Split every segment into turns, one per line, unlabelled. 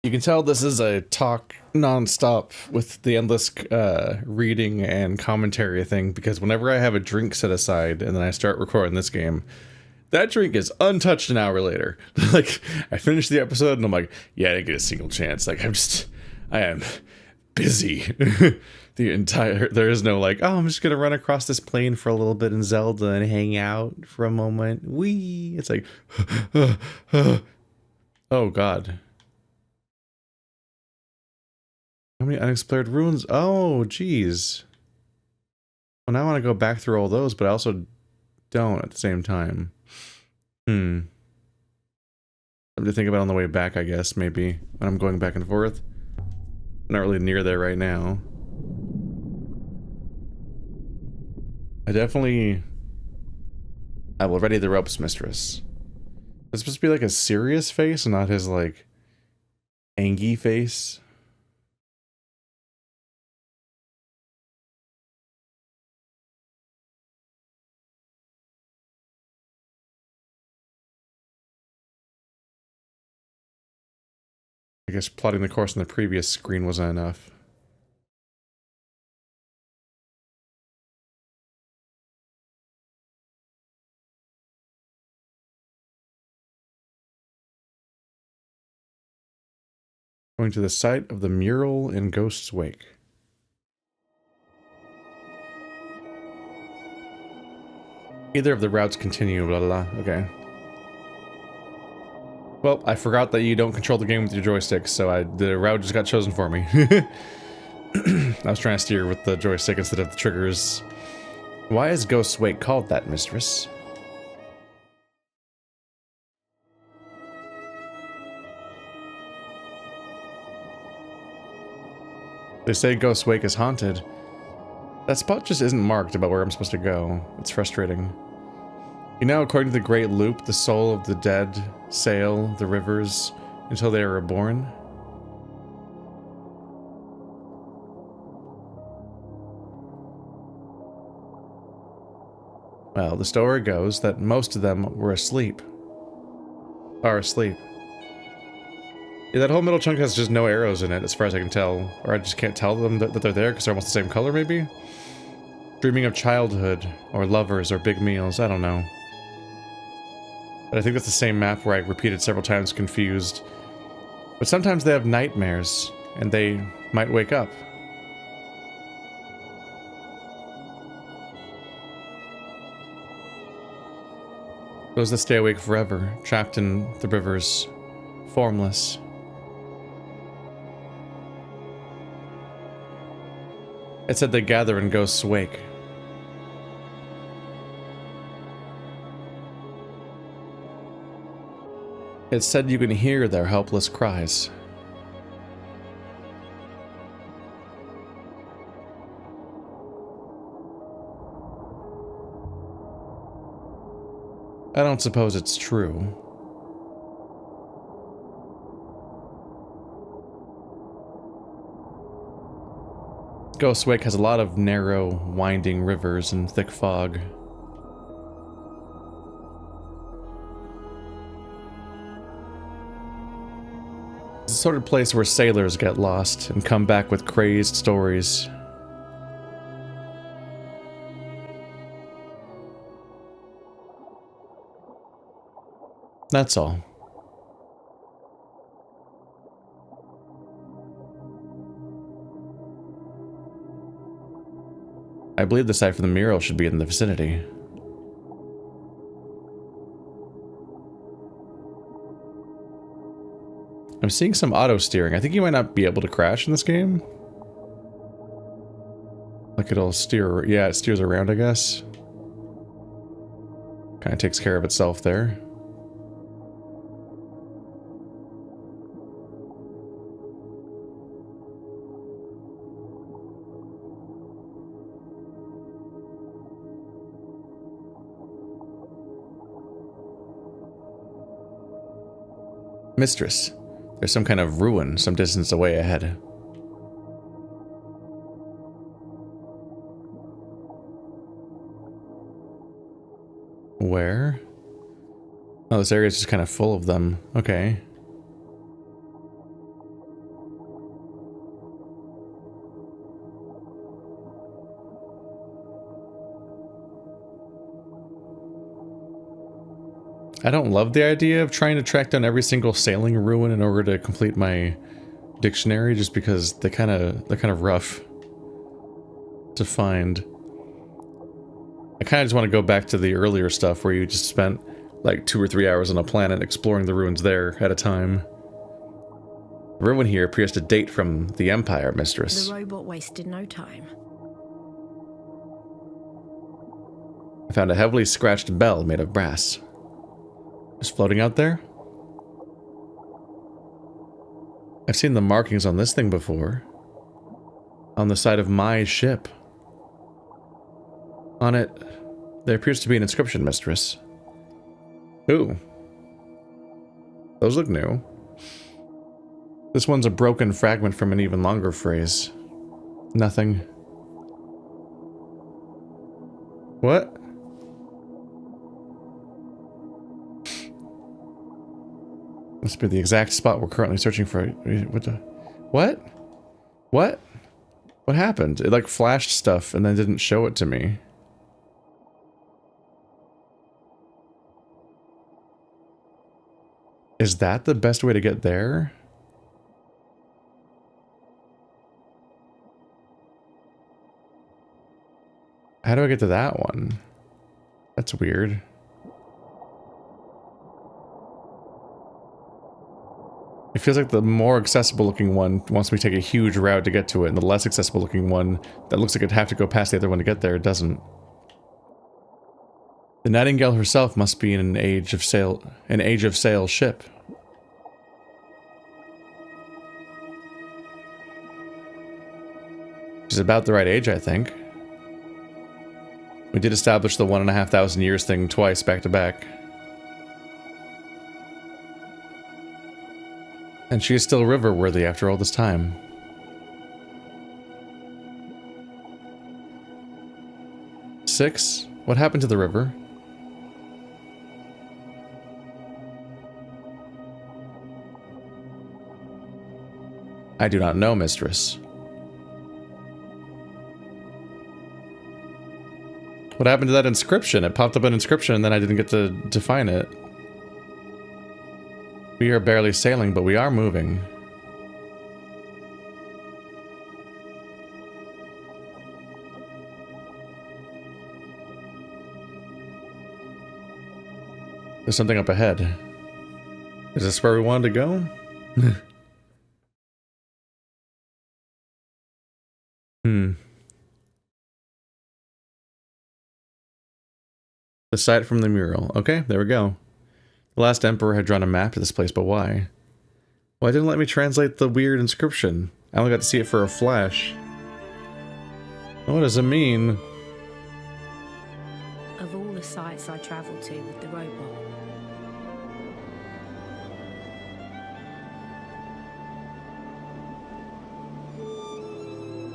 You can tell this is a talk non-stop with the endless reading and commentary thing, because whenever I have a drink set aside and then I start recording this game, that drink is untouched an hour later. Like, I finish the episode and I'm like, yeah, I didn't get a single chance. Like, I am busy. There is no like, oh, I'm just gonna run across this plane for a little bit in Zelda and hang out for a moment. Wee. It's like, oh God. How many unexplored ruins? Oh, geez. Well, now I want to go back through all those, but I also don't at the same time. Something to think about on the way back, I guess, maybe, when I'm going back and forth. I'm not really near there right now. I will ready the ropes, mistress. It's supposed to be like a serious face, and not his, like, angy face. I guess plotting the course on the previous screen wasn't enough. Going to the site of the mural in Ghost's Wake. Either of the routes continue, blah blah blah. Okay. Well, I forgot that you don't control the game with your joystick, so the route just got chosen for me. I was trying to steer with the joystick instead of the triggers. Why is Ghost's Wake called that, mistress? They say Ghost's Wake is haunted. That spot just isn't marked about where I'm supposed to go. It's frustrating. You know, according to the Great Loop, the soul of the dead sail the rivers until they are reborn. Well, the story goes that most of them were asleep. Are asleep. Yeah, that whole middle chunk has just no arrows in it, as far as I can tell. Or I just can't tell them that they're there because they're almost the same color, maybe? Dreaming of childhood, or lovers, or big meals, I don't know. But I think that's the same map where I repeated several times confused. But sometimes they have nightmares, and they might wake up. Those that stay awake forever, trapped in the rivers, formless. It said they gather in Ghost's Wake. It said you can hear their helpless cries. I don't suppose it's true. Ghost's Wake has a lot of narrow, winding rivers and thick fog. It's the sort of place where sailors get lost and come back with crazed stories. That's all. I believe the site for the mural should be in the vicinity. I'm seeing some auto steering. I think you might not be able to crash in this game. Like it'll steer, yeah, it steers around, I guess. Kind of takes care of itself there. Mistress, there's some kind of ruin some distance away ahead. Where? Oh, this area is just kind of full of them. Okay. I don't love the idea of trying to track down every single sailing ruin in order to complete my dictionary, just because they're kind of rough to find. I kind of just want to go back to the earlier stuff where you just spent like 2 or 3 hours on a planet exploring the ruins there at a time. The ruin here appears to date from the Empire, Mistress.
The robot wasted no time.
I found a heavily scratched bell made of brass. Just floating out there? I've seen the markings on this thing before. On the side of my ship. On it, there appears to be an inscription, Mistress. Ooh. Those look new. This one's a broken fragment from an even longer phrase. Nothing. What? Must be the exact spot we're currently searching for. What the? What? What? What happened? It like flashed stuff and then didn't show it to me. Is that the best way to get there? How do I get to that one? That's weird. It feels like the more accessible looking one wants me to take a huge route to get to it, and the less accessible looking one that looks like it'd have to go past the other one to get there, it doesn't. The Nightingale herself must be in an age of sail ship. She's about the right age, I think. We did establish the 1,500 years thing twice back to back. And she is still river-worthy after all this time. Six? What happened to the river? I do not know, Mistress. What happened to that inscription? It popped up an inscription and then I didn't get to define it. We are barely sailing, but we are moving. There's something up ahead. Is this where we wanted to go? The site from the mural. Okay, there we go. The last emperor had drawn a map to this place, but why? Why didn't it let me translate the weird inscription? I only got to see it for a flash. What does it mean?
Of all the sites I travelled to with the robot,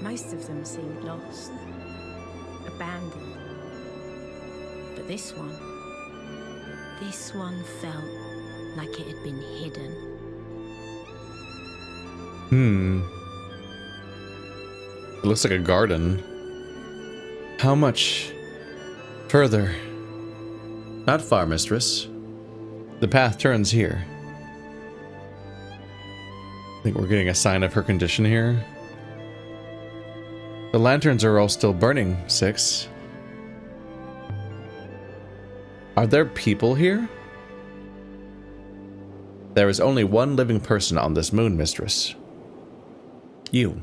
most of them seemed lost, abandoned. But this one felt like it had been hidden.
It looks like a garden. How much further? Not far, Mistress. The path turns here. I think we're getting a sign of her condition here. The lanterns are all still burning, 6. Are there people here? There is only one living person on this moon, Mistress. You.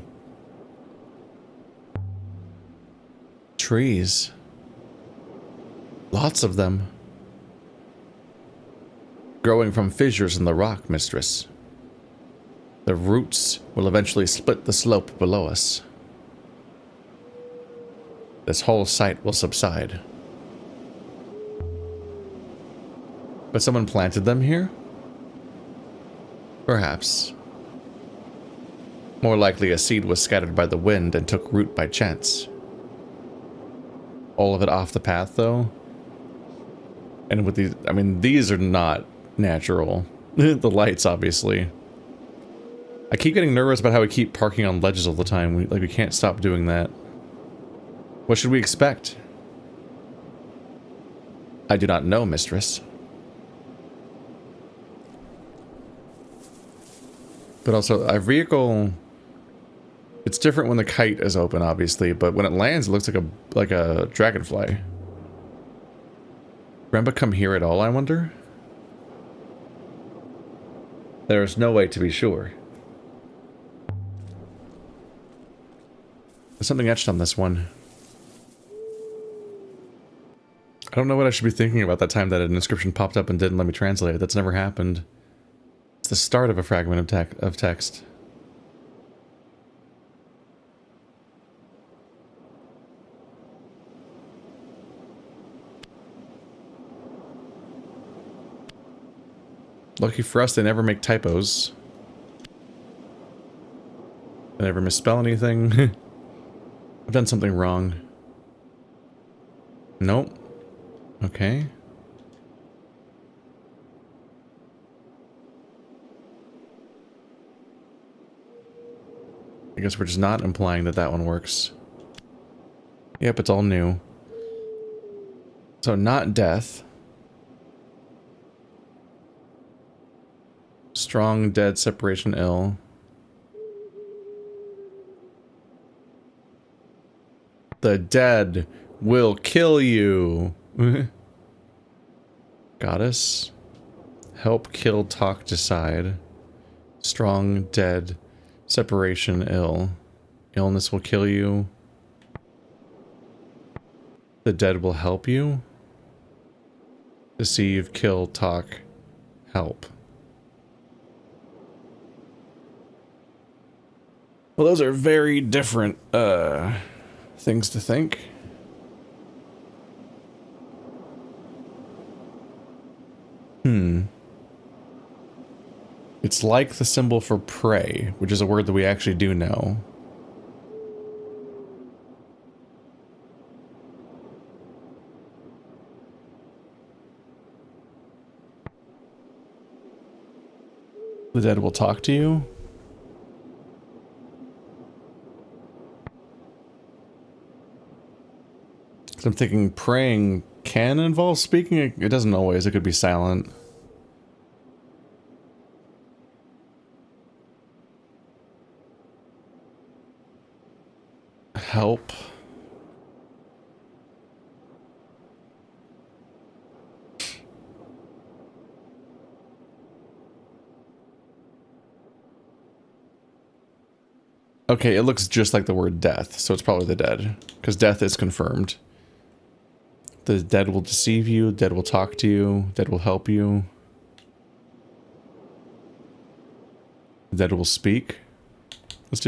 Trees. Lots of them. Growing from fissures in the rock, Mistress. The roots will eventually split the slope below us. This whole site will subside. But someone planted them here? Perhaps. More likely a seed was scattered by the wind and took root by chance. All of it off the path, though. And with these, I mean, these are not natural. The lights, obviously. I keep getting nervous about how we keep parking on ledges all the time. We can't stop doing that. What should we expect? I do not know, Mistress. But also, a vehicle... It's different when the kite is open, obviously, but when it lands, it looks like a dragonfly. Remember come here at all, I wonder? There's no way to be sure. There's something etched on this one. I don't know what I should be thinking about that time that an inscription popped up and didn't let me translate it. That's never happened. It's the start of a fragment of text. Lucky for us, they never make typos. They never misspell anything. I've done something wrong. Nope. Okay. I guess we're just not implying that that one works. Yep, it's all new. So not death. Strong, dead, separation, ill. The dead will kill you. Goddess. Help, kill, talk, decide. Strong, dead, separation, ill. Illness will kill you. The dead will help you. Deceive, kill, talk, help. Well, those are very different, things to think. It's like the symbol for pray, which is a word that we actually do know. The dead will talk to you. So I'm thinking praying can involve speaking. It doesn't always. It could be silent. Help. Okay, it looks just like the word death, so it's probably the dead, because death is confirmed. The dead will deceive you, dead will talk to you, dead will help you. The dead will speak. Let's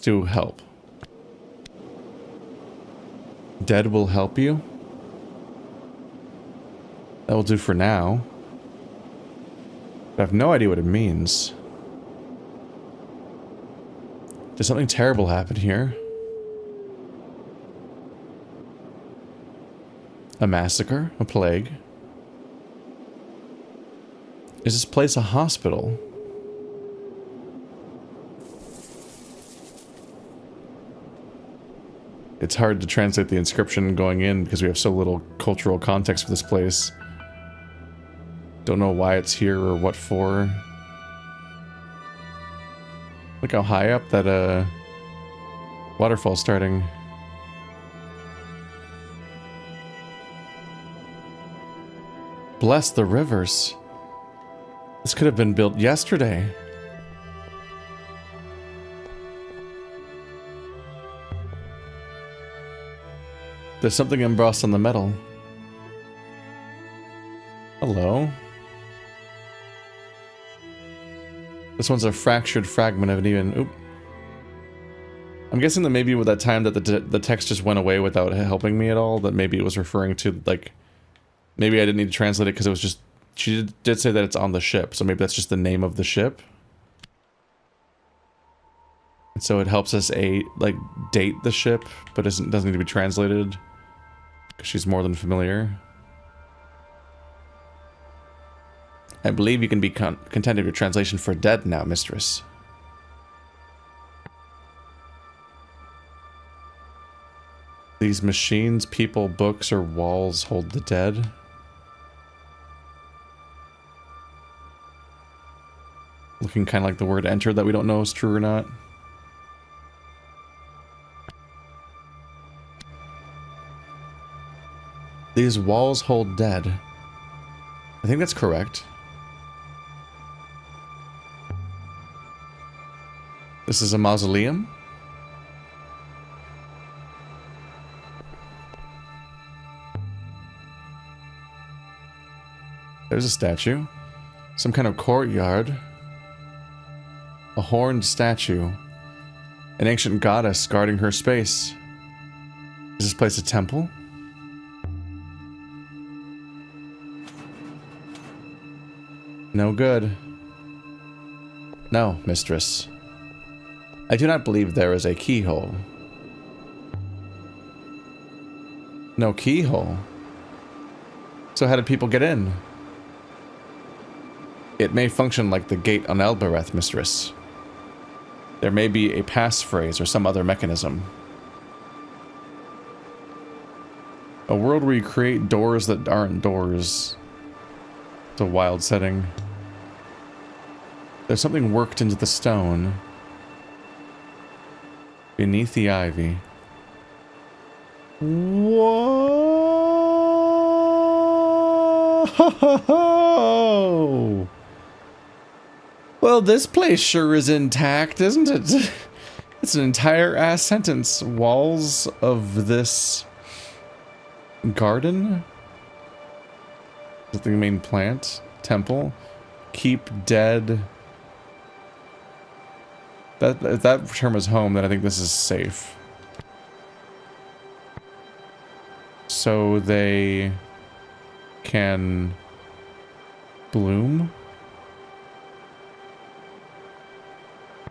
do help. Dead will help you. That will do for now. But I have no idea what it means. Did something terrible happen here? A massacre? A plague? Is this place a hospital? It's hard to translate the inscription going in because we have so little cultural context for this place. Don't know why it's here or what for. Look how high up that waterfall's starting. Bless the rivers. This could have been built yesterday. There's something embossed on the metal. Hello. This one's a fractured fragment of an even... Oop. I'm guessing that maybe with that time that the text just went away without helping me at all, that maybe it was referring to, like... Maybe I didn't need to translate it because it was just... She did say that it's on the ship, so maybe that's just the name of the ship. And so it helps us, like, date the ship, but doesn't need to be translated. Because she's more than familiar. I believe you can be content of your translation for dead now, mistress. These machines, people, books, or walls hold the dead. Looking kind of like the word enter that we don't know is true or not. These walls hold dead. I think that's correct. This is a mausoleum? There's a statue. Some kind of courtyard. A horned statue. An ancient goddess guarding her space. Is this place a temple? No good. No, mistress. I do not believe there is a keyhole. No keyhole? So how did people get in? It may function like the gate on Elbereth, mistress. There may be a passphrase or some other mechanism. A world where you create doors that aren't doors. It's a wild setting. There's something worked into the stone. Beneath the ivy. Whoa! Well, this place sure is intact, isn't it? It's an entire ass sentence. Walls of this garden? Is that the main plant? Temple? Keep dead. If that term is home, then I think this is safe. So they can bloom?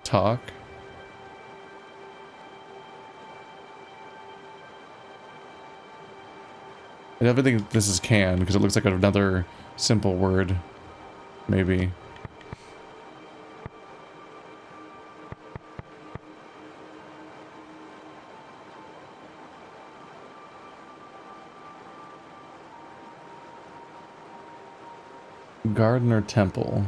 Talk? I definitely think this is can, because it looks like another simple word. Maybe. Garden or temple?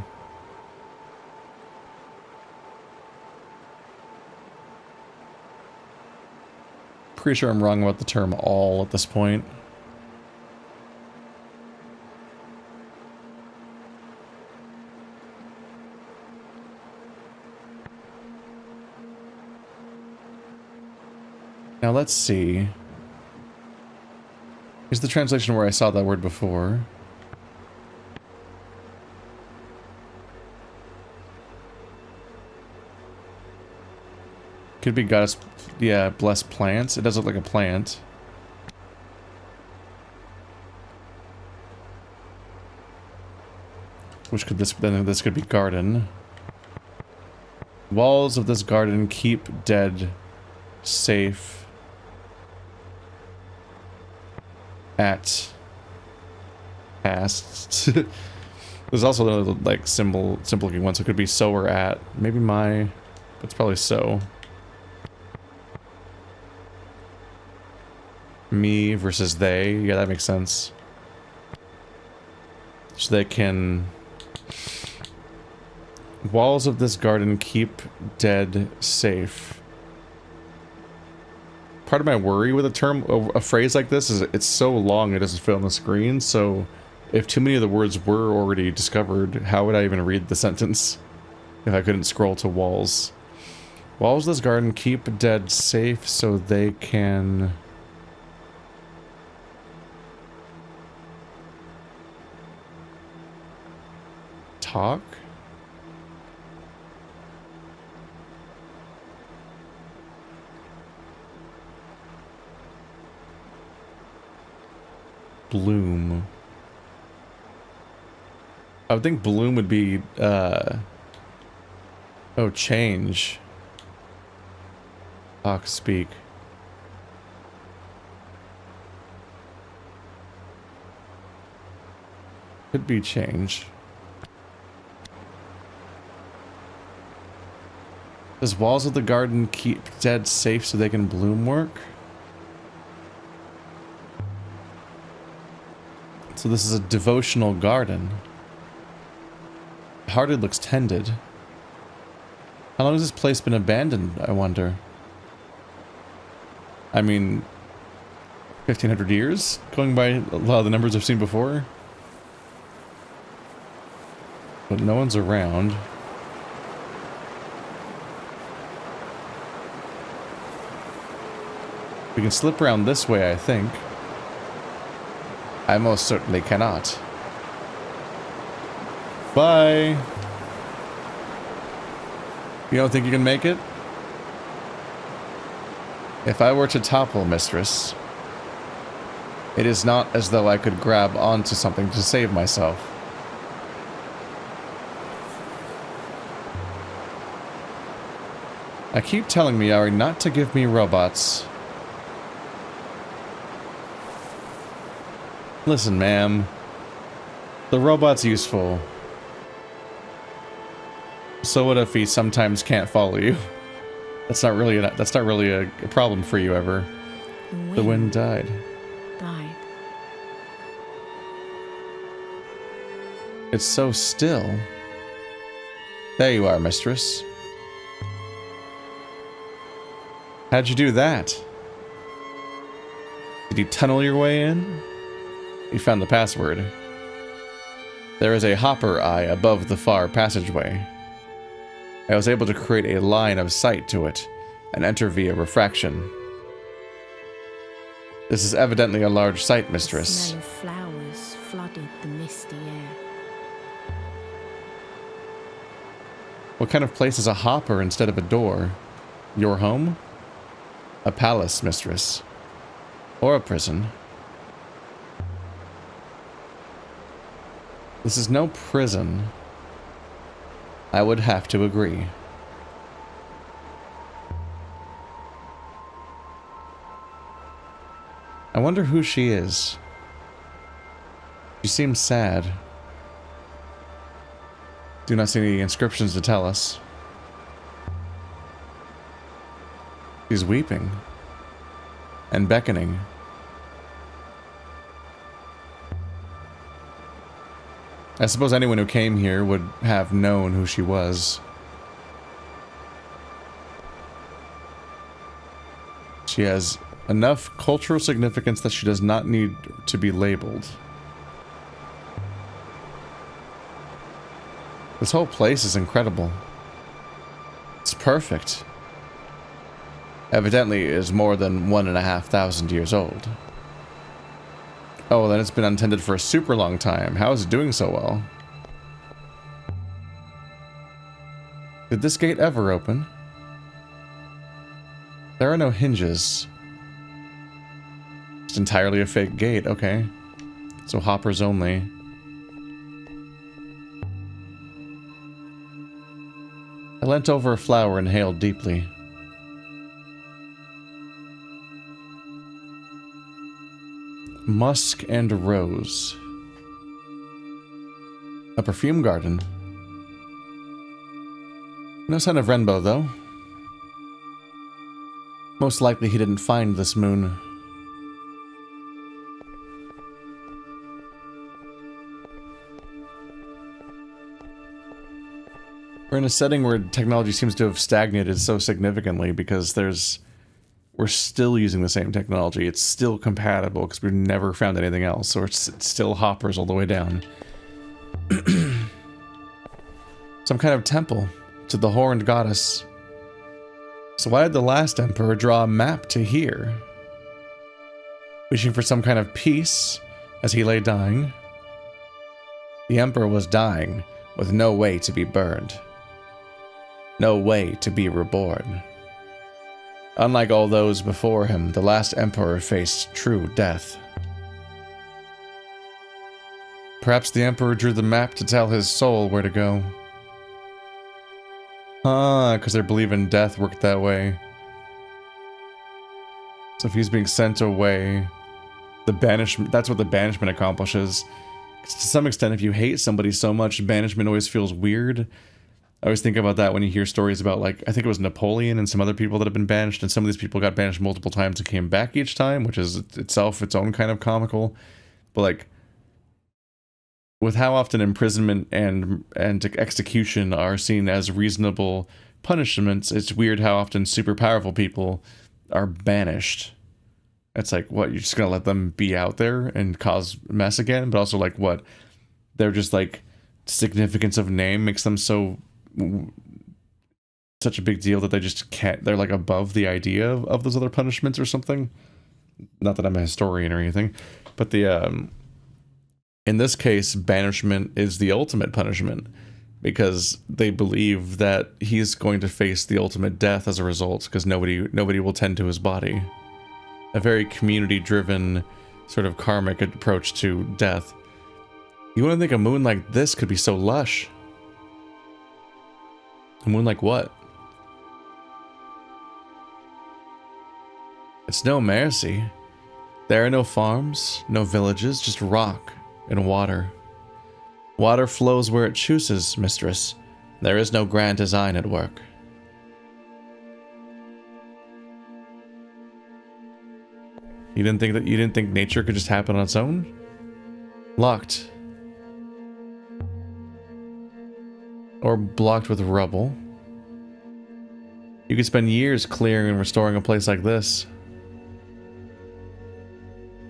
Pretty sure I'm wrong about the term all at this point. Now let's see. Here's the translation where I saw that word before. Could be goddess, yeah, bless plants. It does look like a plant. Which could this could be garden. Walls of this garden keep dead safe at past. There's also another like simple looking one, so it could be so or at. Maybe my, but it's probably so. Me versus they. Yeah, that makes sense. So they can... Walls of this garden keep dead safe. Part of my worry with a phrase like this is it's so long it doesn't fit on the screen, so if too many of the words were already discovered, how would I even read the sentence if I couldn't scroll to walls? Walls of this garden keep dead safe so they can... talk? Bloom. I would think bloom would be, oh, change. Talk, speak. Could be change. Does walls of the garden keep dead safe so they can bloom work? So this is a devotional garden. Hearted looks tended. How long has this place been abandoned, I wonder? I mean, 1,500 years? Going by a lot of the numbers I've seen before. But no one's around. We can slip around this way, I think. I most certainly cannot. Bye! You don't think you can make it? If I were to topple, mistress, it is not as though I could grab onto something to save myself. I keep telling Miari not to give me robots. Listen, ma'am. The robot's useful. So what if he sometimes can't follow you? That's not really a problem for you ever. The wind died. It's so still. There you are, mistress. How'd you do that? Did you tunnel your way in? You found the password. There is a hopper eye above the far passageway. I was able to create a line of sight to it and enter via refraction. This is evidently a large site, mistress.
The smell of flowers flooded the misty air.
What kind of place is a hopper instead of a door? Your home? A palace, mistress. Or a prison. This is no prison. I would have to agree. I wonder who she is. She seems sad. Do not see any inscriptions to tell us. She's weeping. And beckoning. I suppose anyone who came here would have known who she was. She has enough cultural significance that she does not need to be labeled. This whole place is incredible. It's perfect. Evidently it is more than 1,500 years old. Oh, then it's been untended for a super long time. How is it doing so well? Did this gate ever open? There are no hinges. It's entirely a fake gate, okay. So hoppers only. I leant over a flower and inhaled deeply. Musk and rose. A perfume garden. No sign of Renbo, though. Most likely he didn't find this moon. We're in a setting where technology seems to have stagnated so significantly because we're still using the same technology. It's still compatible because we've never found anything else. So it's still hoppers all the way down. Some kind of temple to the horned goddess. So why did the last emperor draw a map to here? Wishing for some kind of peace as he lay dying. The emperor was dying with no way to be burned. No way to be reborn. Unlike all those before him, the last emperor faced true death. Perhaps the emperor drew the map to tell his soul where to go. Because they believe in death worked that way. So if he's being sent away, the banishment, that's what the banishment accomplishes. To some extent, if you hate somebody so much, banishment always feels weird. I always think about that when you hear stories about, like, I think it was Napoleon and some other people that have been banished, and some of these people got banished multiple times and came back each time, which is itself its own kind of comical. But, like, with how often imprisonment and execution are seen as reasonable punishments, it's weird how often super powerful people are banished. It's like, what, you're just gonna let them be out there and cause mess again? But also, like, what? They're just, like, significance of name makes them so... such a big deal that they just can't... They're, like, above the idea of those other punishments or something. Not that I'm a historian or anything. But the, in this case, banishment is the ultimate punishment. Because they believe that he's going to face the ultimate death as a result. Because nobody will tend to his body. A very community-driven, sort of karmic approach to death. You wouldn't think a moon like this could be so lush. A moon like what? It's no mercy. There are no farms, no villages, just rock and water. Water flows where it chooses, mistress. There is no grand design at work. You didn't think nature could just happen on its own? Locked. Or blocked with rubble. You could spend years clearing and restoring a place like this.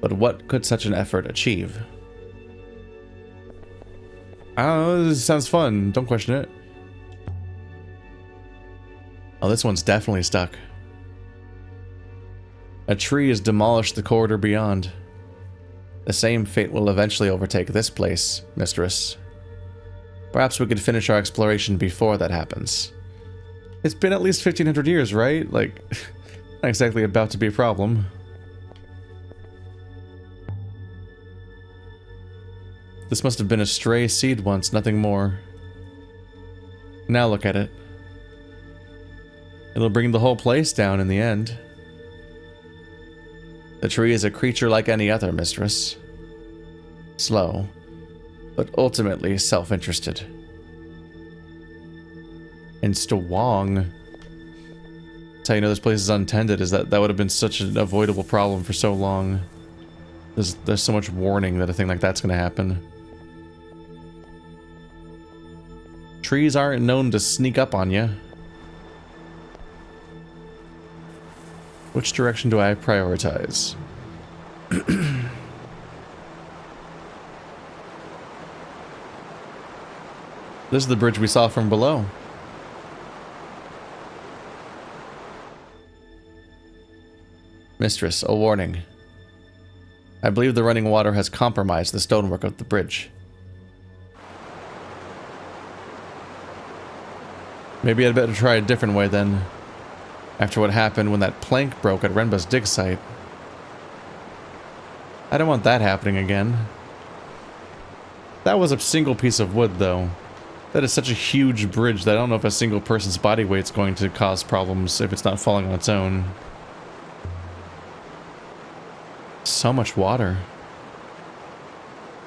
But what could such an effort achieve? I don't know, this sounds fun. Don't question it. Oh, this one's definitely stuck. A tree has demolished the corridor beyond. The same fate will eventually overtake this place, mistress. Perhaps we could finish our exploration before that happens. It's been at least 1500 years, right? Like, not exactly about to be a problem. This must have been a stray seed once, nothing more. Now look at it. It'll bring the whole place down in the end. The tree is a creature like any other, mistress. Slow, but ultimately self-interested. And Stawong. That's how you know this place is untended, is that would have been such an avoidable problem for so long. There's so much warning that a thing like that's gonna happen. Trees aren't known to sneak up on you. Which direction do I prioritize? This is the bridge we saw from below. Mistress, a warning. I believe the running water has compromised the stonework of the bridge. Maybe I'd better try a different way then. After what happened when that plank broke at Renba's dig site. I don't want that happening again. That was a single piece of wood, though. That is such a huge bridge that I don't know if a single person's body weight's going to cause problems if it's not falling on its own. So much water.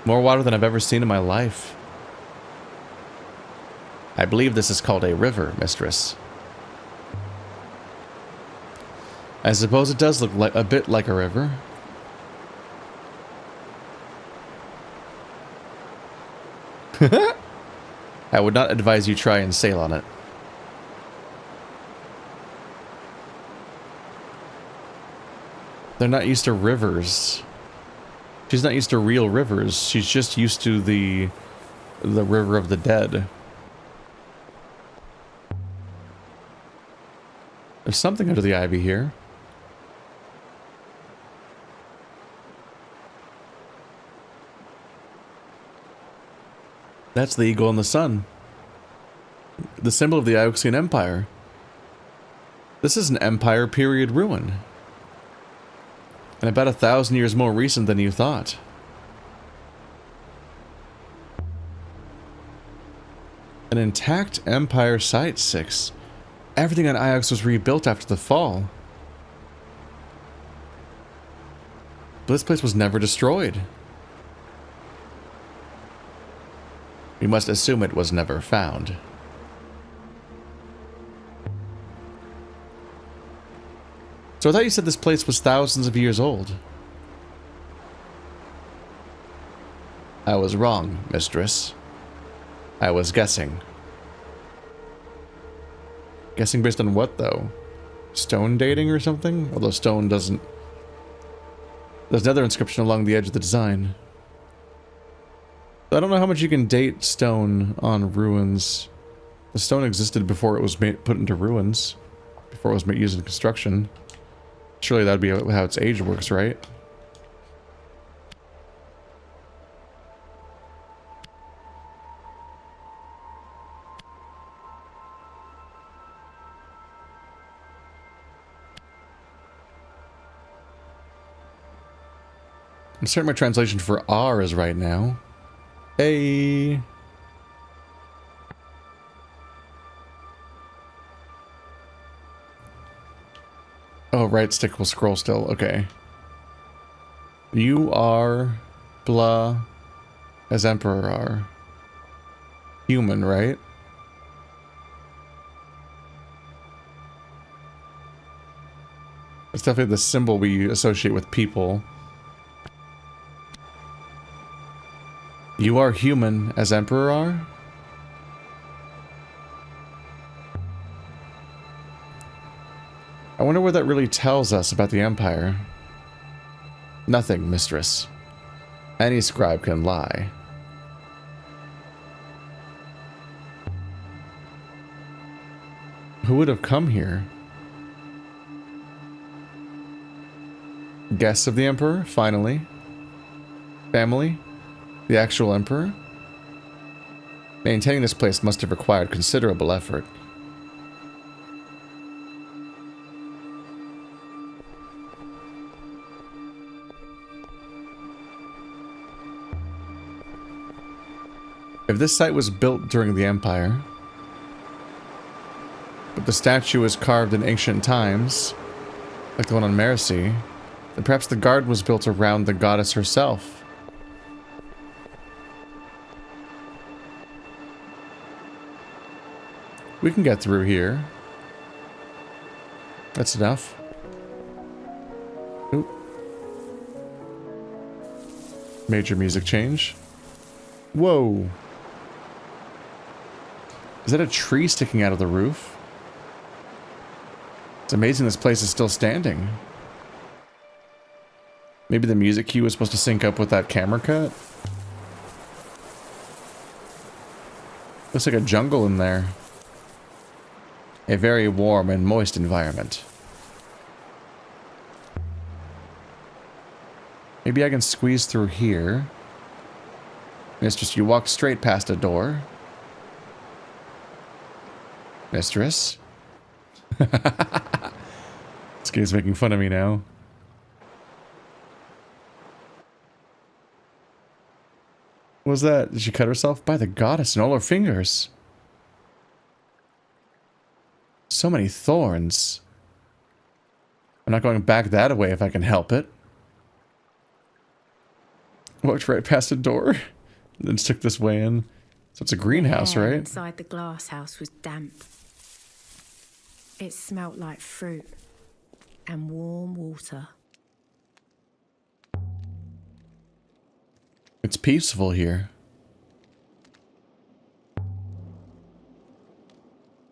More water than I've ever seen in my life. I believe this is called a river, mistress. I suppose it does look like a bit like a river. I would not advise you try and sail on it. They're not used to rivers. She's not used to real rivers. She's just used to the river of the dead. There's something under the ivy here. That's the eagle and the sun. The symbol of the Ioxian Empire. This is an Empire period ruin. And about 1,000 years more recent than you thought. An intact Empire Site 6. Everything on Iox was rebuilt after the fall. But this place was never destroyed. We must assume it was never found. So I thought you said this place was thousands of years old. I was wrong, mistress. I was guessing. Guessing based on what, though? Stone dating or something? Although stone doesn't... There's another inscription along the edge of the design. I don't know how much you can date stone on ruins. The stone existed before it was put into ruins. Before it was used in construction. Surely that would be how its age works, right? I'm certain my translation for R is right now. Hey! Oh, right stick will scroll still. Okay. You are blah as Emperor are. Human, right? It's definitely the symbol we associate with people. You are human as Emperor are? I wonder what that really tells us about the Empire. Nothing, mistress. Any scribe can lie. Who would have come here? Guests of the Emperor, finally. Family? The actual Emperor? Maintaining this place must have required considerable effort. If this site was built during the Empire, but the statue was carved in ancient times, like the one on Mercy, then perhaps the guard was built around the goddess herself. We can get through here. That's enough. Oop. Major music change. Whoa. Is that a tree sticking out of the roof? It's amazing this place is still standing. Maybe the music cue was supposed to sync up with that camera cut? Looks like a jungle in there. A very warm and moist environment. Maybe I can squeeze through here. Mistress, you walk straight past a door. Mistress? This game's making fun of me now. What was that? Did she cut herself? By the goddess and all her fingers. So many thorns. I'm not going back that way if I can help it. Walked right past a door. Then took this way in. So it's a greenhouse,
The air
right?
inside the glass house was damp. It smelt like fruit and warm water.
It's peaceful here.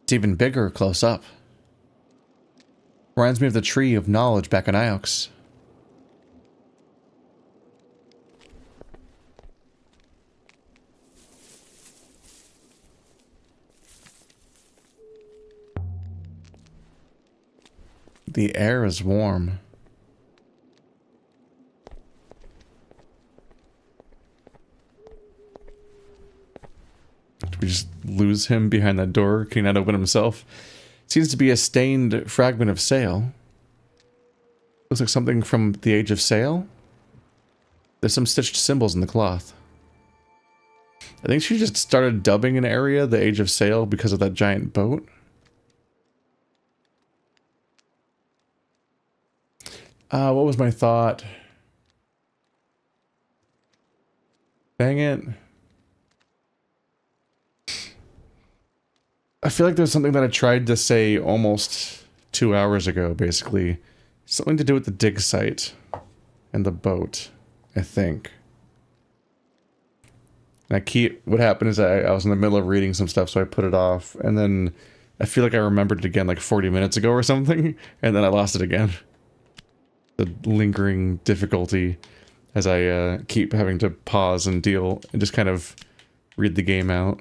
It's even bigger close up. Reminds me of the tree of knowledge back in Iox. The air is warm. Did we just lose him behind that door? Can he not open himself? Seems to be a stained fragment of sail. Looks like something from the Age of Sail. There's some stitched symbols in the cloth. I think she just started dubbing an area the Age of Sail because of that giant boat. What was my thought? Dang it. I feel like there's something that I tried to say almost 2 hours ago, basically. Something to do with the dig site and the boat, I think. And what happened is I was in the middle of reading some stuff, so I put it off. And then I feel like I remembered it again like 40 minutes ago or something, and then I lost it again. The lingering difficulty as I keep having to pause and deal and just kind of read the game out.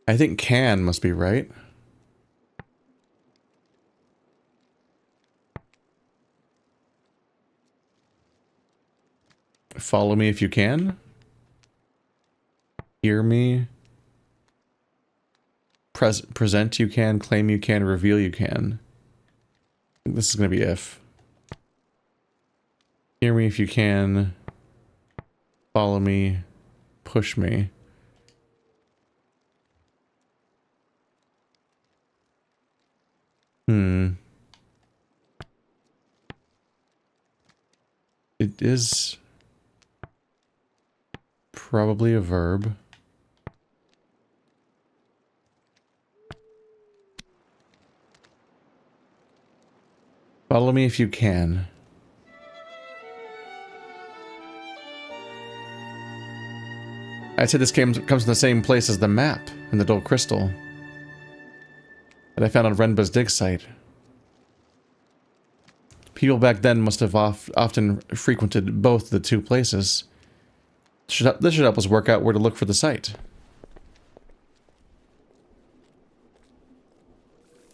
I think can must be right. Follow me if you can. Hear me. Present you can. Claim you can. Reveal you can. I think this is going to be if. Hear me if you can. Follow me. Push me. It is probably a verb. Follow me if you can. I'd say this game comes from the same place as the map in the dull crystal that I found on Renba's dig site. People back then must have often frequented both the two places. This should help us work out where to look for the site.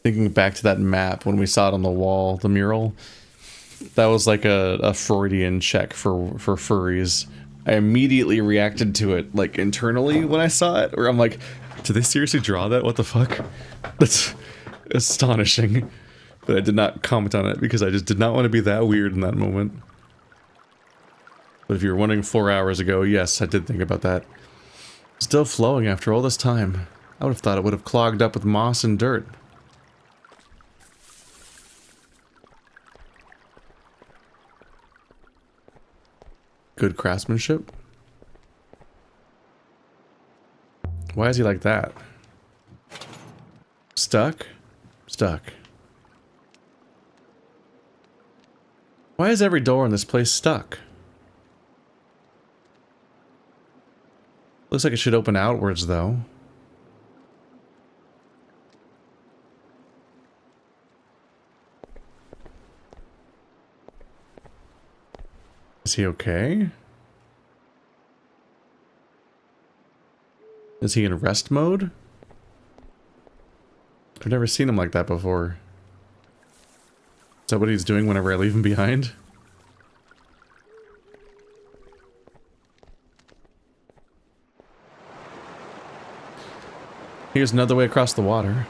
Thinking back to that map when we saw it on the wall, the mural, that was like a Freudian check for furries. I immediately reacted to it, like, internally when I saw it, where I'm like, did they seriously draw that? What the fuck? That's astonishing. But I did not comment on it because I just did not want to be that weird in that moment. But if you were wondering 4 hours ago, yes, I did think about that. Still flowing after all this time. I would have thought it would have clogged up with moss and dirt. Good craftsmanship. Why is he like that? Stuck? Stuck. Why is every door in this place stuck? Looks like it should open outwards, though. Is he okay? Is he in rest mode? I've never seen him like that before. Is that what he's doing whenever I leave him behind? Here's another way across the water.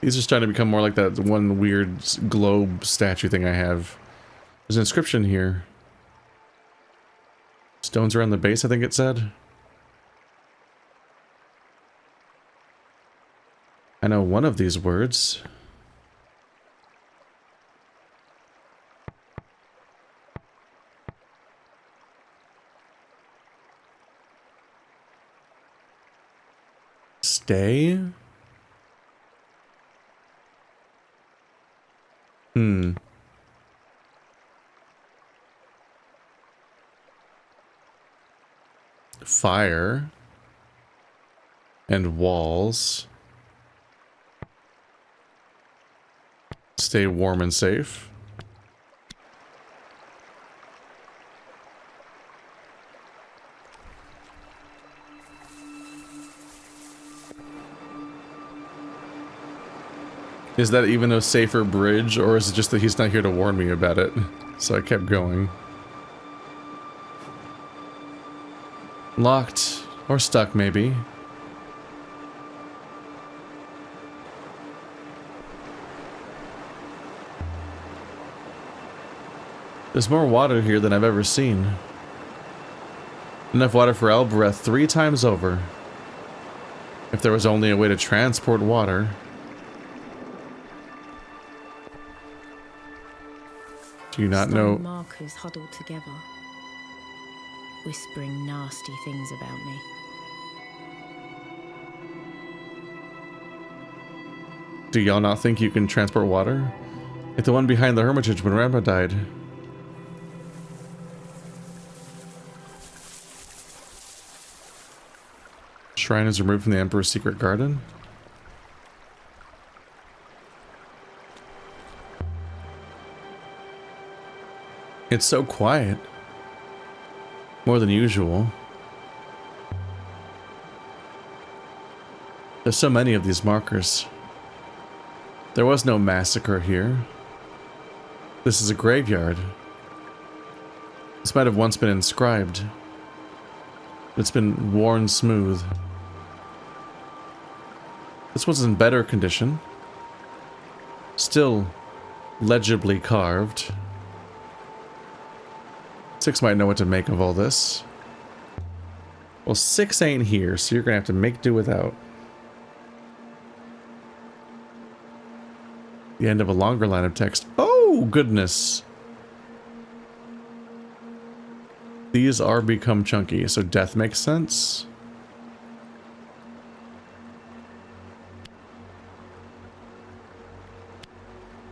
These are starting to become more like that one weird globe statue thing I have. There's an inscription here. Stones around the base, I think it said. I know one of these words. Stay? Fire. And walls. Stay warm and safe. Is that even a safer bridge, or is it just that he's not here to warn me about it? So I kept going. Locked. Or stuck, maybe. There's more water here than I've ever seen. Enough water for Elbreth 3 times over. If there was only a way to transport water. Do you not know?
Markers huddled together. whispering nasty things about me.
Do y'all not think you can transport water? Like the one behind the hermitage when Rambo died. Shrine is removed from the Emperor's secret garden. It's so quiet. More than usual. There's so many of these markers. There was no massacre here. This is a graveyard. This might have once been inscribed. It's been worn smooth. This one's in better condition. Still legibly carved. 6 might know what to make of all this. Well, 6 ain't here, so you're gonna have to make do without. The end of a longer line of text. Oh, goodness. These are become chunky, so death makes sense.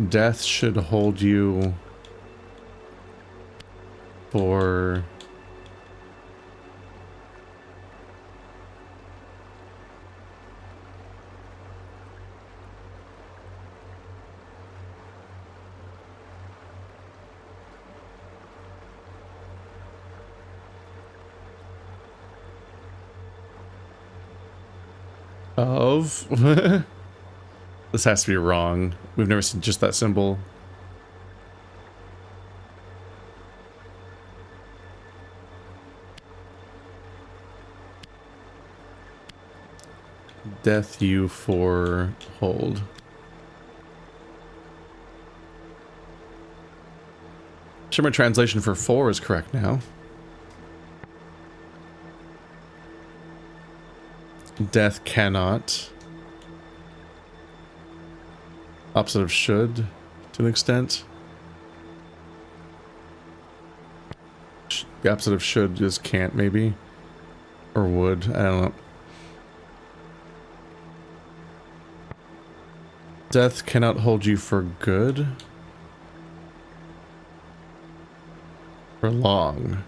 Death should hold you for of this has to be wrong. We've never seen just that symbol. Death you for hold. Sure, my translation for 4 is correct now. Death cannot. Opposite of should, to an extent. The opposite of should is can't, maybe. Or would, I don't know. Death cannot hold you for good. For long.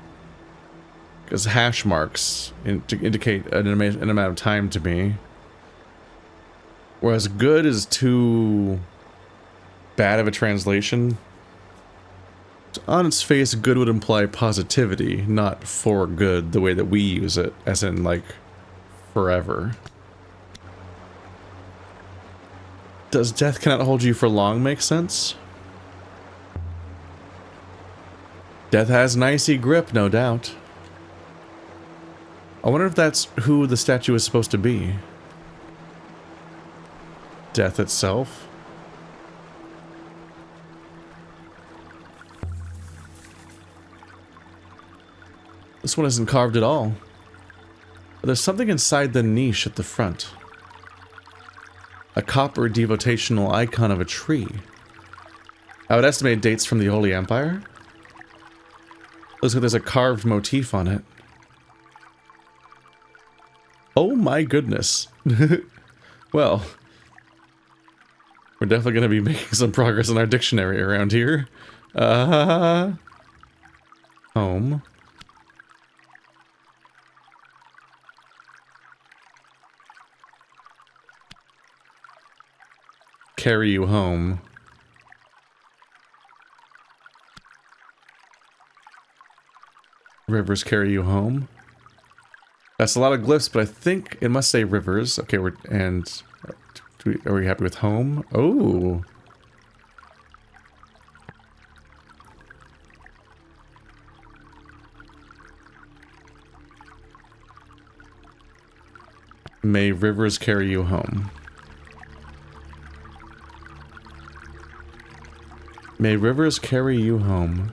Because hash marks indicate an amount of time to me. Whereas good is too bad of a translation. On its face, good would imply positivity, not for good, the way that we use it, as in, like, forever. Does death cannot hold you for long make sense? Death has an icy grip, no doubt. I wonder if that's who the statue is supposed to be. Death itself? This one isn't carved at all. But there's something inside the niche at the front. A copper devotational icon of a tree. I would estimate it dates from the Holy Empire. Looks like there's a carved motif on it. Oh my goodness. Well, we're definitely going to be making some progress in our dictionary around here. Home. Carry you home. Rivers carry you home. That's a lot of glyphs, but I think it must say rivers. Okay, are we happy with home? Oh. May rivers carry you home. May rivers carry you home.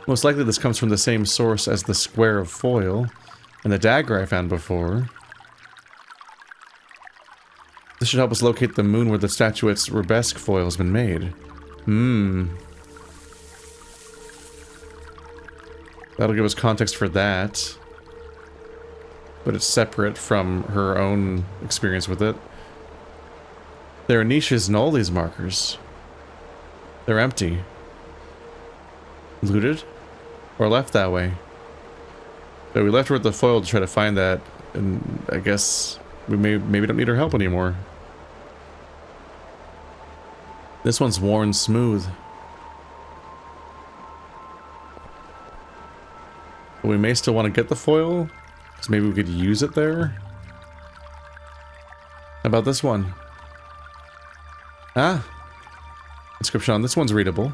Most likely this comes from the same source as the square of foil and the dagger I found before. This should help us locate the moon where the statuette's rubesque foil has been made. That'll give us context for that. But it's separate from her own experience with it. There are niches in all these markers. They're empty. Looted? Or left that way. So we left her with the foil to try to find that, and I guess we maybe don't need her help anymore. This one's worn smooth. But we may still want to get the foil, because maybe we could use it there. How about this one? Ah! Inscription on this one's readable.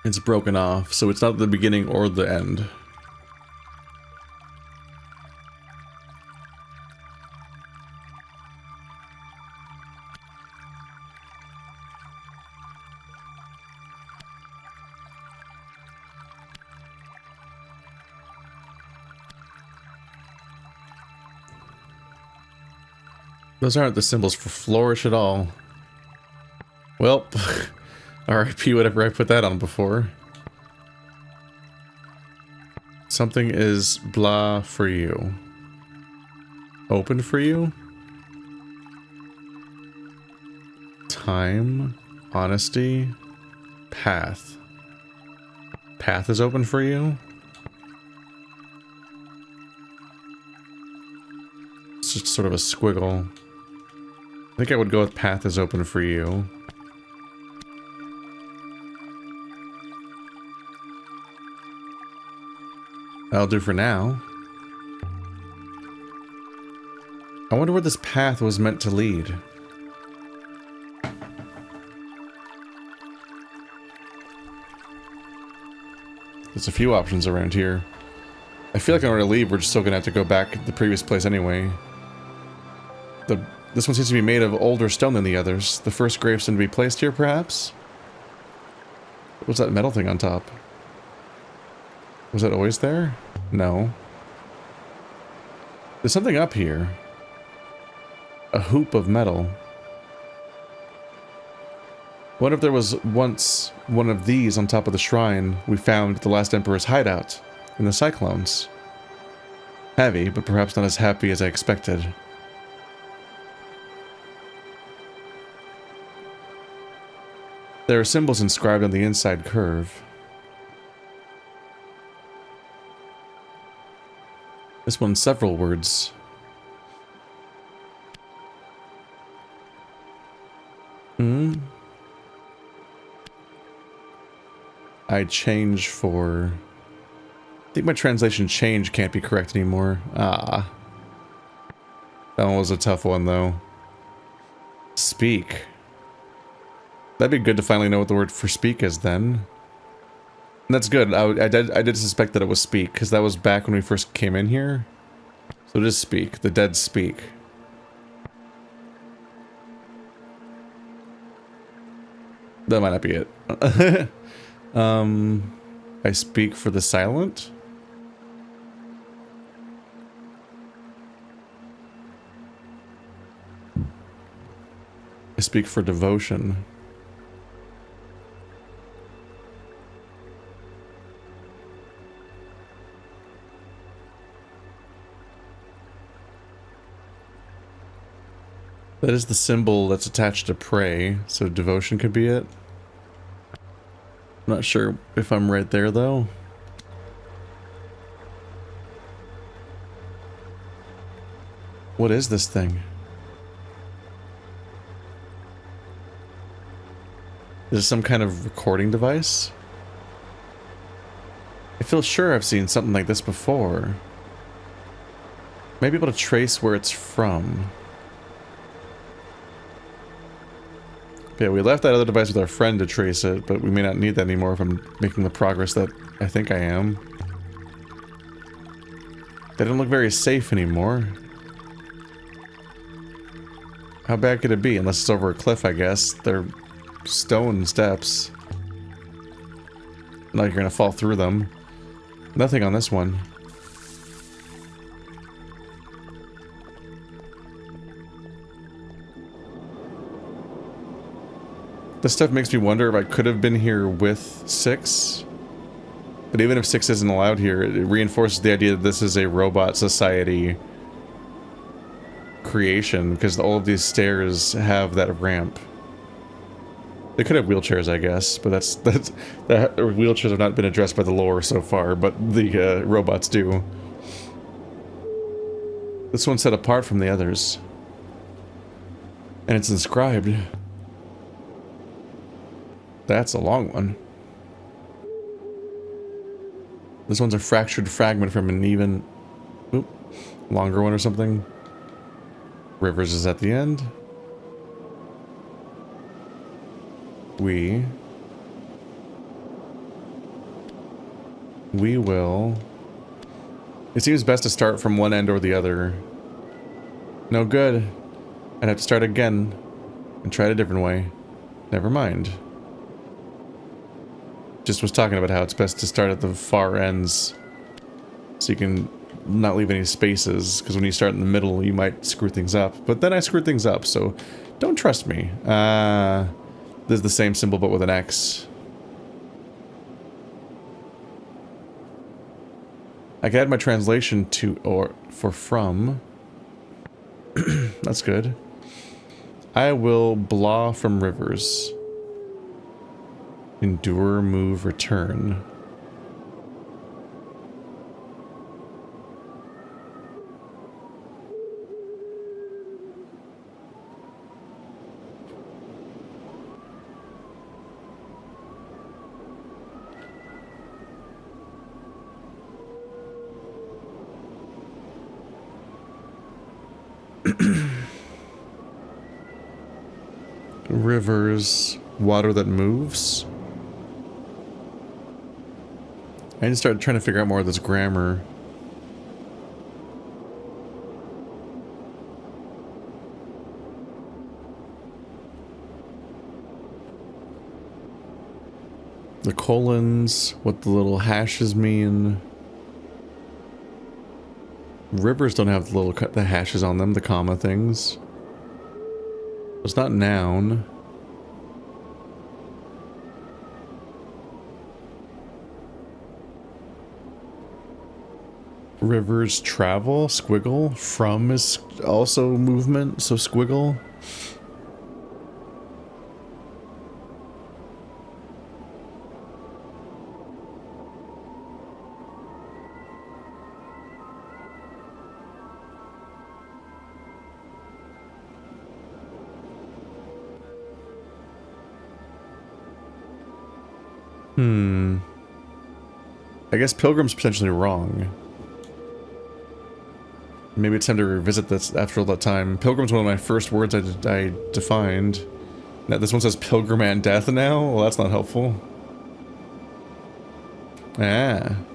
It's broken off, so it's not the beginning or the end. Those aren't the symbols for flourish at all. Well, RIP whatever I put that on before. Something is blah for you. Open for you? Time, honesty, path. Path is open for you? It's just sort of a squiggle. I think I would go with path is open for you. That'll do for now. I wonder where this path was meant to lead. There's a few options around here. I feel like in order to leave, we're just still gonna have to go back to the previous place anyway. This one seems to be made of older stone than the others. The first gravestone to be placed here, perhaps? What's that metal thing on top? Was that always there? No. There's something up here. A hoop of metal. What if there was once one of these on top of the shrine we found at the last Emperor's hideout in the Cyclones? Heavy, but perhaps not as happy as I expected. There are symbols inscribed on the inside curve. This one's several words. I change for... I think my translation change can't be correct anymore. Ah. That one was a tough one, though. Speak. That'd be good to finally know what the word for speak is, then. And that's good. I did suspect that it was speak, because that was back when we first came in here. So it is speak. The dead speak. That might not be it. I speak for the silent? I speak for devotion. That is the symbol that's attached to pray, so devotion could be it. I'm not sure if I'm right there, though. What is this thing? Is it some kind of recording device? I feel sure I've seen something like this before. Maybe able to trace where it's from. Yeah, we left that other device with our friend to trace it, but we may not need that anymore if I'm making the progress that I think I am. They don't look very safe anymore. How bad could it be? Unless it's over a cliff, I guess. They're stone steps. Not like you're gonna fall through them. Nothing on this one. This stuff makes me wonder if I could have been here with 6. But even if 6 isn't allowed here, it reinforces the idea that this is a robot society creation, because all of these stairs have that ramp. They could have wheelchairs, I guess, but that wheelchairs have not been addressed by the lore so far, but the robots do. This one's set apart from the others. And it's inscribed. That's a long one. This one's a fractured fragment from an even... Oop, longer one or something. Rivers is at the end. We will... It seems best to start from one end or the other. No good. I'd have to start again and try it a different way. Never mind. Just was talking about how it's best to start at the far ends so you can not leave any spaces, because when you start in the middle you might screw things up. But then I screwed things up, so don't trust me. This is the same symbol but with an X. I can add my translation to or for from. That's good. I will blah from rivers. Endure, move, return. Rivers, water that moves. I need to start trying to figure out more of this grammar. The colons, what the little hashes mean. Rivers don't have the hashes on them, the comma things. It's not noun. Rivers travel, squiggle. From is also movement, so squiggle. I guess Pilgrim's potentially wrong. Maybe it's time to revisit this after all that time. Pilgrim's one of my first words I defined. Now this one says Pilgrim and Death now? Well, that's not helpful. Ah. Am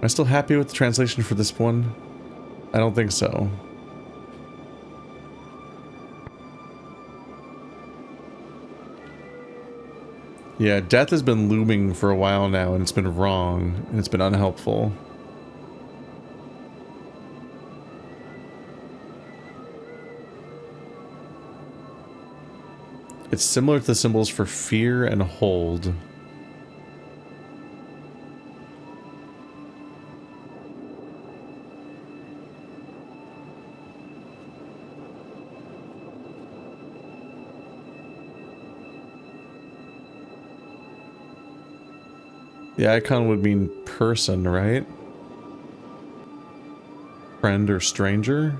I still happy with the translation for this one? I don't think so. Yeah, death has been looming for a while now, and it's been wrong, and it's been unhelpful. It's similar to the symbols for fear and hold. The icon would mean person, right? Friend or stranger?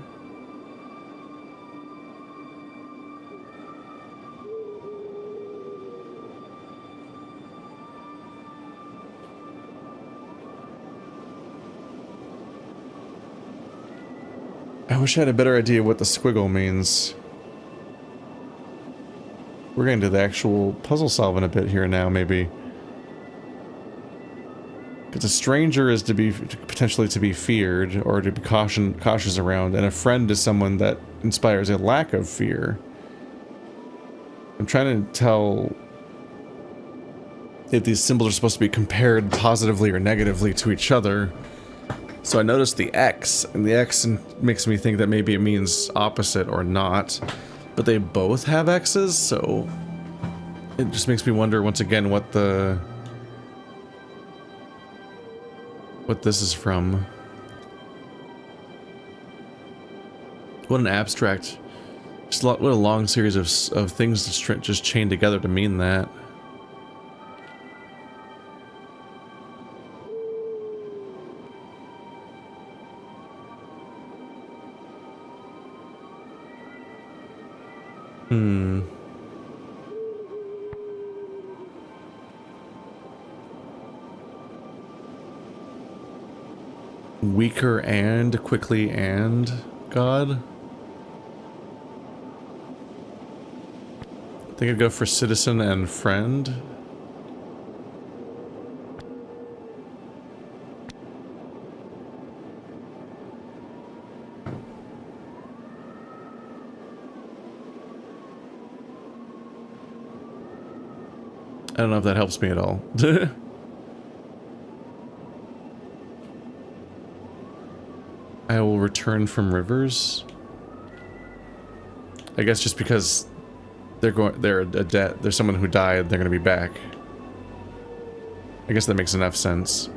I wish I had a better idea what the squiggle means. We're getting to the actual puzzle solving a bit here now, maybe. Because a stranger is to be potentially to be feared or to be cautious around, and a friend is someone that inspires a lack of fear. I'm trying to tell if these symbols are supposed to be compared positively or negatively to each other. So I noticed the X, and the X makes me think that maybe it means opposite or not. But they both have X's, so it just makes me wonder once again what this is from. What an abstract, what a long series of things just chained together to mean that. Weaker and quickly and God. I think I'd go for citizen and friend. I don't know if that helps me at all. I will return from rivers. I guess just because there's someone who died, they're gonna be back. I guess that makes enough sense.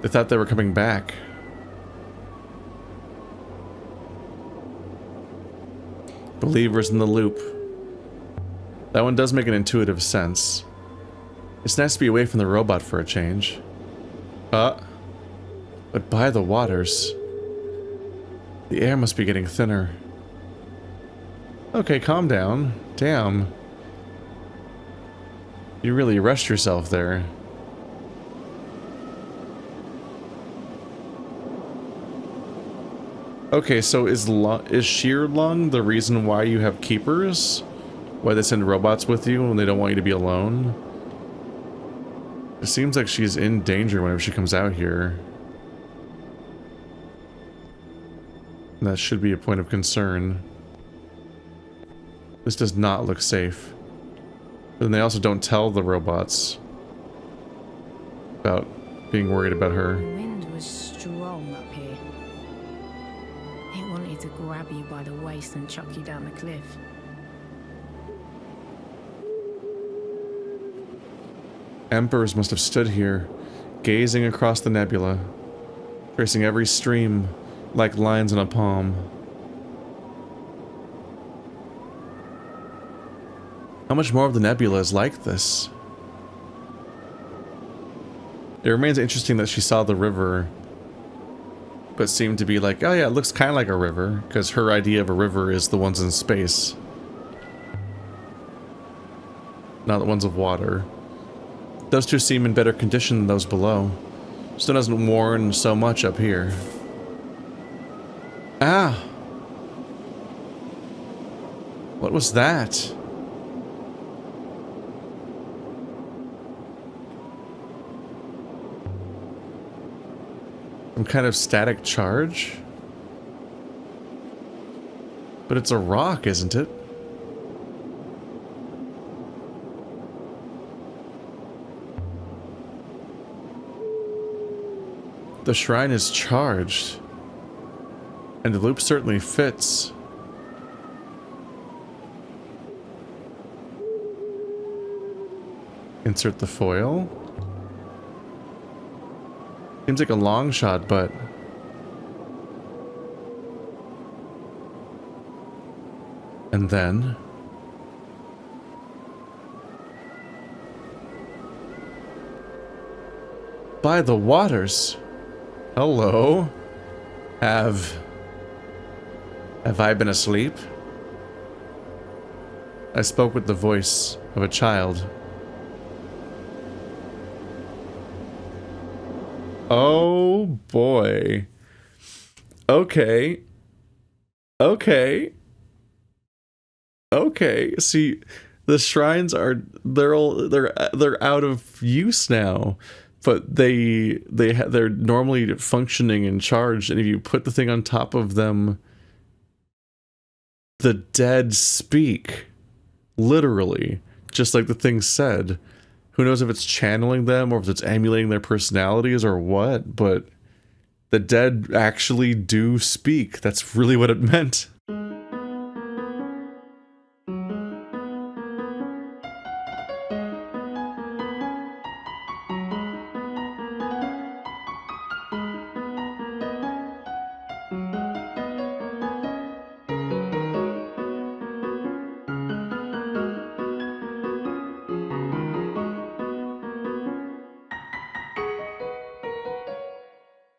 They thought they were coming back. Believers in the loop. That one does make an intuitive sense. It's nice to be away from the robot for a change. But by the waters. The air must be getting thinner. Okay, calm down. Damn. You really rushed yourself there. Okay, so is sheer lung the reason why you have keepers? Why they send robots with you when they don't want you to be alone? It seems like she's in danger whenever she comes out here. That should be a point of concern. This does not look safe. But then they also don't tell the robots about being worried about her.
The wind was strong up here. It wanted to grab you by the waist and chuck you down the cliff.
Emperors must have stood here, gazing across the nebula, tracing every stream like lines in a palm. How much more of the nebula is like this? It remains interesting that she saw the river, but seemed to be like, oh yeah, it looks kind of like a river, because her idea of a river is the ones in space, not the ones of water. Those two seem in better condition than those below. Still doesn't warn so much up here. Ah! What was that? Some kind of static charge? But it's a rock, isn't it? The shrine is charged. And the loop certainly fits. Insert the foil. Seems like a long shot, but... And then... By the waters! Hello? Have I been asleep? I spoke with the voice of a child. Oh boy. Okay. Okay. Okay. See, the shrines are they're out of use now. But they're normally functioning and charged, and if you put the thing on top of them, the dead speak. Literally. Just like the thing said. Who knows if it's channeling them or if it's emulating their personalities or what, but The dead actually do speak. That's really what it meant.